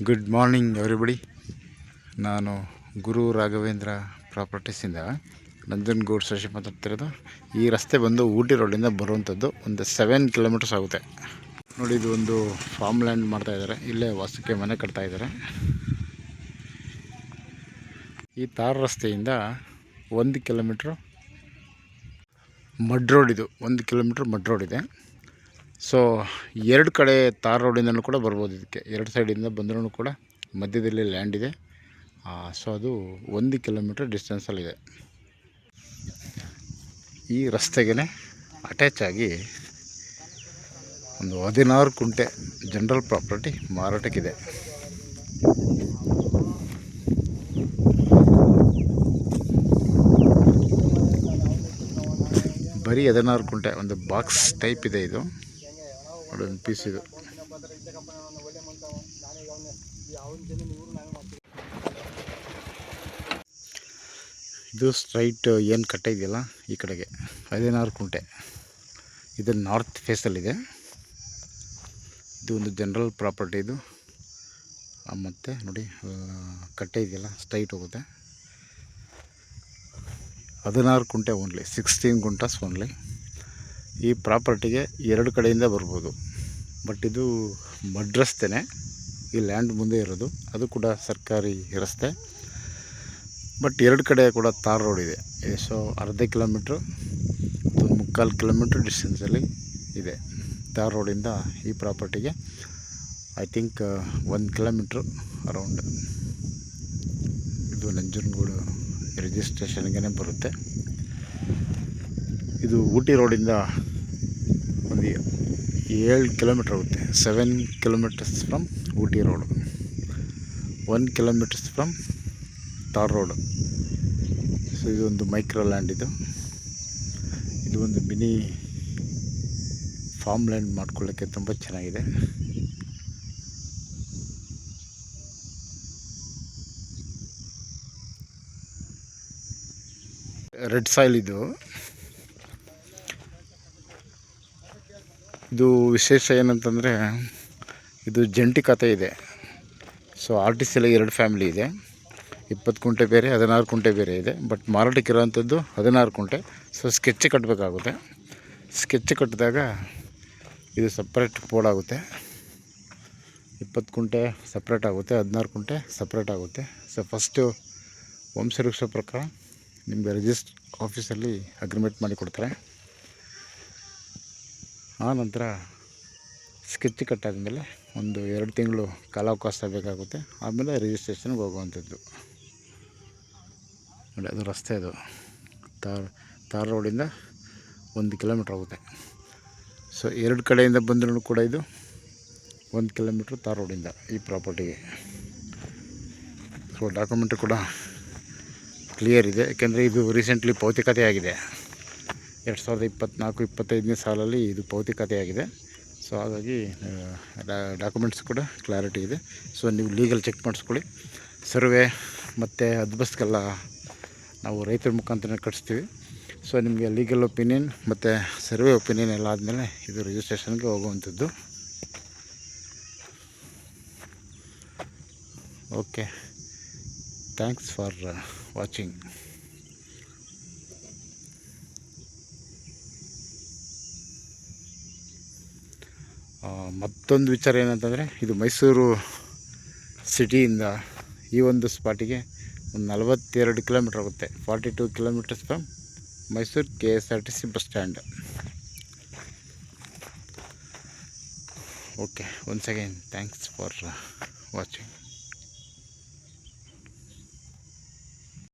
Good morning everybody. ನಾನು ಗುರು ರಾಘವೇಂದ್ರ ಪ್ರಾಪರ್ಟೀಸಿಂದ ನಂಜನಗೂಡು ಶಶಿ ಮಾತಾಡ್ತಿರೋದು. ಈ ರಸ್ತೆ ಬಂದು ಊಟಿ ರೋಡಿಂದ ಬರುವಂಥದ್ದು. ಒಂದು 7 ಕಿಲೋಮೀಟರ್ಸ್ ಆಗುತ್ತೆ ನೋಡಿ. ಇದು ಒಂದು ಫಾರ್ಮ್ ಲ್ಯಾಂಡ್ ಮಾಡ್ತಾಯಿದ್ದಾರೆ. ಇಲ್ಲೇ ವಾಸಕ್ಕೆ ಮನೆ ಕಟ್ತಾಯಿದ್ದಾರೆ. ಈ ತಾರ್ ರಸ್ತೆಯಿಂದ 1 ಕಿಲೋಮೀಟ್ರು ಮಡ್ ರೋಡ್, ಇದು 1 ಕಿಲೋಮೀಟ್ರ್ ಮಡ್ ರೋಡ್ ಇದೆ. ಸೊ 2 ಕಡೆ ತಾರ್ ರೋಡಿಂದನೂ ಕೂಡ ಬರ್ಬೋದು. ಇದಕ್ಕೆ 2 ಸೈಡಿಂದ ಬಂದ್ರೂ ಕೂಡ ಮಧ್ಯದಲ್ಲಿ ಲ್ಯಾಂಡ್ ಇದೆ. ಸೊ ಅದು 1 ಕಿಲೋಮೀಟ್ರ್ ಡಿಸ್ಟೆನ್ಸಲ್ಲಿದೆ. ಈ ರಸ್ತೆಗೆ ಅಟ್ಯಾಚ್ ಆಗಿ ಒಂದು 16 ಕುಂಟೆ ಜನರಲ್ ಪ್ರಾಪರ್ಟಿ ಮಾರಾಟಕ್ಕಿದೆ. ಬರೀ 16 ಕುಂಟೆ, ಒಂದು ಬಾಕ್ಸ್ ಟೈಪ್ ಇದೆ ಇದು. ಒಂದು ಪೀಸ್ ಇದು ಸ್ಟ್ರೈಟ್ ಏನು ಕಟ್ಟೆ ಇದೆಯಲ್ಲ ಈ ಕಡೆಗೆ 16 ಕುಂಟೆ. ಇದು ನಾರ್ತ್ ಫೇಸಲ್ಲಿದೆ. ಇದು ಒಂದು ಜನರಲ್ ಪ್ರಾಪರ್ಟಿ ಇದು. ಮತ್ತು ನೋಡಿ ಕಟ್ಟೆ ಇದೆಯಲ್ಲ ಸ್ಟ್ರೈಟ್ ಹೋಗುತ್ತೆ. 16 ಕುಂಟೆ ಓನ್ಲಿ, 16 ಗುಂಟಾಸ್ ಓನ್ಲಿ. ಈ ಪ್ರಾಪರ್ಟಿಗೆ 2 ಕಡೆಯಿಂದ ಬರ್ಬೋದು. ಬಟ್ ಇದು ಮಡ್ ರಸ್ತೆನೇ, ಈ ಲ್ಯಾಂಡ್ ಮುಂದೆ ಇರೋದು. ಅದು ಕೂಡ ಸರ್ಕಾರಿ ರಸ್ತೆ. ಬಟ್ 2 ಕಡೆ ಕೂಡ ತಾರ್ ರೋಡ್ ಇದೆ. ಸೊ ಅರ್ಧ ಕಿಲೋಮೀಟ್ರು, 3/4 ಕಿಲೋಮೀಟ್ರ್ ಡಿಸ್ಟೆನ್ಸಲ್ಲಿ ಇದೆ ತಾರ್ ರೋಡಿಂದ ಈ ಪ್ರಾಪರ್ಟಿಗೆ. I think 1 kilometre around. ಇದು ನಂಜನಗೂಡು ರಿಜಿಸ್ಟ್ರೇಷನ್ಗೆ ಬರುತ್ತೆ. ಇದು ಊಟಿ ರೋಡಿಂದ ಒಂದು 7 ಕಿಲೋಮೀಟ್ರ್ ಆಗುತ್ತೆ. 7 kilometres from Ooty road, 1 kilometres from tar road. So ಇದೊಂದು ಮೈಕ್ರೋ ಲ್ಯಾಂಡ್. ಇದು ಒಂದು ಮಿನಿ ಫಾರ್ಮ್ ಲ್ಯಾಂಡ್ ಮಾಡ್ಕೊಳ್ಳೋಕ್ಕೆ ತುಂಬ ಚೆನ್ನಾಗಿದೆ. ರೆಡ್ ಸಾಯಿಲ್ ಇದು ವಿಶೇಷ ಏನಂತಂದರೆ ಇದು ಜಂಟಿ ಖಾತೆ ಇದೆ. ಸೊ RTCಯಲ್ಲಿ 2 ಫ್ಯಾಮಿಲಿ ಇದೆ. 20 ಕುಂಟೆ ಬೇರೆ, 16 ಕುಂಟೆ ಬೇರೆ ಇದೆ. ಬಟ್ ಮಾರಾಟಕ್ಕಿರೋವಂಥದ್ದು 16 ಕುಂಟೆ. ಸೊ ಸ್ಕೆಚ್ ಕಟ್ಟಬೇಕಾಗುತ್ತೆ. ಸ್ಕೆಚ್ ಕಟ್ಟಿದಾಗ ಇದು ಸಪ್ರೇಟ್ ಬೋರ್ಡ್ ಆಗುತ್ತೆ. 20 ಕುಂಟೆ ಸಪ್ರೇಟ್ ಆಗುತ್ತೆ, 16 ಕುಂಟೆ ಸಪ್ರೇಟ್ ಆಗುತ್ತೆ. ಸೊ ಫಸ್ಟು ವಂಶವೃಕ್ಷ ಪ್ರಕಾರ ನಿಮಗೆ ರಿಜಿಸ್ಟ್ರ್ ಆಫೀಸಲ್ಲಿ ಅಗ್ರಿಮೆಂಟ್ ಮಾಡಿ ಕೊಡ್ತಾರೆ. ಆ ನಂತರ ಸ್ಕೆಚ್ ಕಟ್ಟಾದಮೇಲೆ ಒಂದು 2 ತಿಂಗಳು ಕಾಲಾವಕಾಶ ಬೇಕಾಗುತ್ತೆ. ಆಮೇಲೆ ರಿಜಿಸ್ಟ್ರೇಷನ್ಗೆ ಹೋಗುವಂಥದ್ದು. ನೋಡಿ ಅದು ರಸ್ತೆ. ಅದು ತಾರ್ ರೋಡಿಂದ 1 ಕಿಲೋಮೀಟ್ರ್ ಆಗುತ್ತೆ. ಸೊ 2 ಕಡೆಯಿಂದ ಬಂದ್ರೂ ಕೂಡ ಇದು 1 ಕಿಲೋಮೀಟ್ರ್ ತಾರ್ ರೋಡಿಂದ ಈ ಪ್ರಾಪರ್ಟಿಗೆ. ಸೊ ಡಾಕ್ಯುಮೆಂಟ್ ಕೂಡ ಕ್ಲಿಯರ್ ಇದೆ. ಯಾಕೆಂದರೆ ಇದು ರೀಸೆಂಟ್ಲಿ ಭೌತಿಕತೆ ಆಗಿದೆ. 2024-25ನೇ ಸಾಲಲ್ಲಿ ಇದು ಭೌತಿಕತೆ ಆಗಿದೆ. ಸೊ ಹಾಗಾಗಿ ಡಾಕ್ಯುಮೆಂಟ್ಸ್ ಕೂಡ ಕ್ಲಾರಿಟಿ ಇದೆ. ಸೊ ನೀವು ಲೀಗಲ್ ಚೆಕ್ ಮಾಡಿಸ್ಕೊಳ್ಳಿ. ಸರ್ವೆ ಮತ್ತು ಹದ್ಬಸ್ಗೆಲ್ಲ ನಾವು ರೈತರ ಮುಖಾಂತರ ಕಟ್ಸ್ತೀವಿ. ಸೊ ನಿಮಗೆ ಲೀಗಲ್ ಒಪಿನಿಯನ್ ಮತ್ತು ಸರ್ವೆ ಒಪಿನಿಯನ್ ಎಲ್ಲ ಆದಮೇಲೆ ಇದು ರಿಜಿಸ್ಟ್ರೇಷನ್ಗೆ ಹೋಗುವಂಥದ್ದು. Okay, thanks for watching. ಮತ್ತೊಂದು ವಿಚಾರ ಏನಂತಂದರೆ, ಇದು ಮೈಸೂರು ಸಿಟಿಯಿಂದ ಈ ಒಂದು ಸ್ಪಾಟಿಗೆ ಒಂದು 42 ಕಿಲೋಮೀಟ್ರ್ ಆಗುತ್ತೆ. 42 kilometres from Mysuru KSRTC bus stand. Okay, once again thanks for watching.